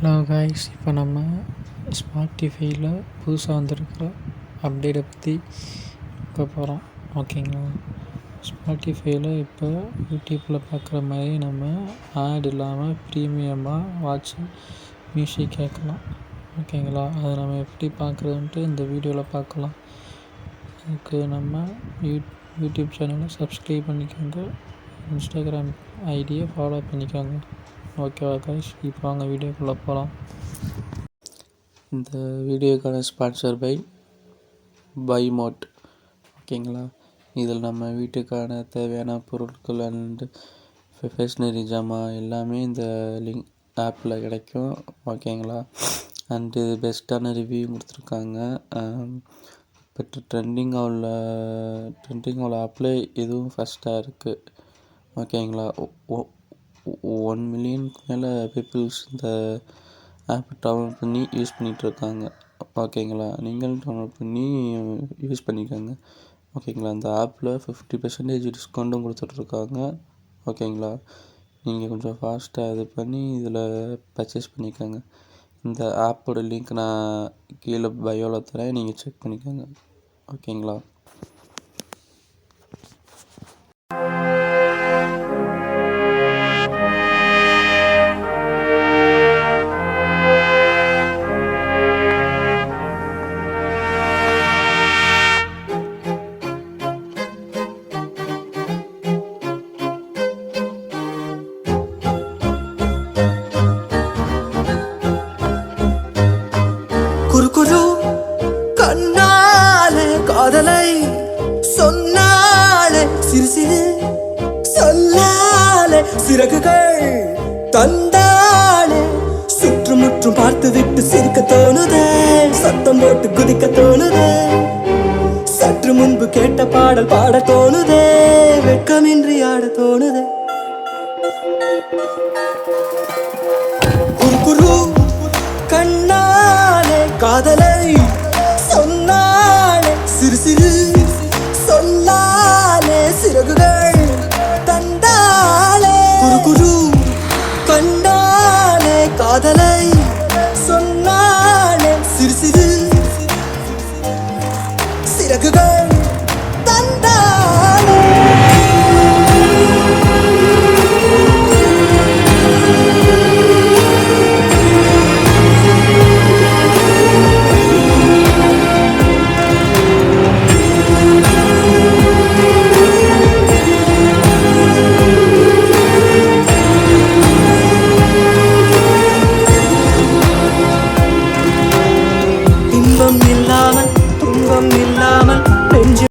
Hello guys, இப்போ நம்ம ஸ்பாட்டிஃபைல புதுசாக வந்திருக்கிற அப்டேட்டை பற்றி பார்க்க போகிறோம். ஓகேங்களா? ஸ்பாட்டிஃபைல இப்போ யூடியூப்பில் பார்க்குற மாதிரி நம்ம ஆட் இல்லாமல் ப்ரீமியமாக வாட்ச் மியூசிக் கேட்கலாம். ஓகேங்களா? அதை நம்ம எப்படி பார்க்குறதுன்ட்டு இந்த வீடியோவில் பார்க்கலாம். அதுக்கு நம்ம யூடியூப் சேனலை சப்ஸ்கிரைப் பண்ணிக்கோங்க, இன்ஸ்டாகிராம் ஐடியை ஃபாலோ பண்ணிக்கோங்க. ஓகேவா காய்ஸ்? இப்போ வாங்க வீடியோக்குள்ளே போகலாம். இந்த வீடியோக்கான ஸ்பான்சர் பை மோட். ஓகேங்களா? இதில் நம்ம வீட்டுக்கான தேவையான பொருட்கள் அண்ட் ஸ்டேஷ்னரி ஜாமான் எல்லாமே இந்த லிங்க் ஆப்பில் கிடைக்கும். ஓகேங்களா? அண்டு பெஸ்ட்டான ரிவ்யூ கொடுத்துருக்காங்க. இப்போ ட்ரெண்டிங் உள்ள ஆப்பில் இதுவும் ஃபஸ்ட்டாக இருக்குது. ஓகேங்களா? 1 மில்லியனுக்கு மேலே பீப்புள்ஸ் இந்த ஆப் டவுன்லோட் பண்ணி யூஸ் பண்ணிகிட்ருக்காங்க. ஓகேங்களா? நீங்களும் டவுன்லோட் பண்ணி யூஸ் பண்ணிக்கோங்க. ஓகேங்களா? இந்த ஆப்பில் 50% டிஸ்கவுண்ட்டும் கொடுத்துட்ருக்காங்க. ஓகேங்களா? நீங்கள் கொஞ்சம் ஃபாஸ்ட்டாக இது பண்ணி இதில் பர்ச்சேஸ் பண்ணிக்கோங்க. இந்த ஆப்போட லிங்க் நான் கீழே பயோவில் தரேன், நீங்கள் செக் பண்ணிக்கோங்க. ஓகேங்களா? குறுகுறு கண்ணாலே காதலை சொன்னாலே சிறு சொல்லாலே சிறகுகள் தந்தாலே சுற்றுமுற்றும் பார்த்து விட்டு சிரிக்க தோணுதே, சத்தம் போட்டு குதிக்க தோணுதே, சற்று முன்பு கேட்ட பாடல் பாட தோணுதே, வெட்கமின்றி ஆட தோணுதே. குறுகுறு கண்ணாலே காதலை சொன்னாலே சிறு சொல்லாலே சிறகுகள் தந்தாலே. குறுகுறு கண்ணாலே காதலை சொன்னாலே சிறு சிறகுகள் தந்தாலே. இன்பம் இல்லாமல் துன்பம் இல்லாமல் நெஞ்சு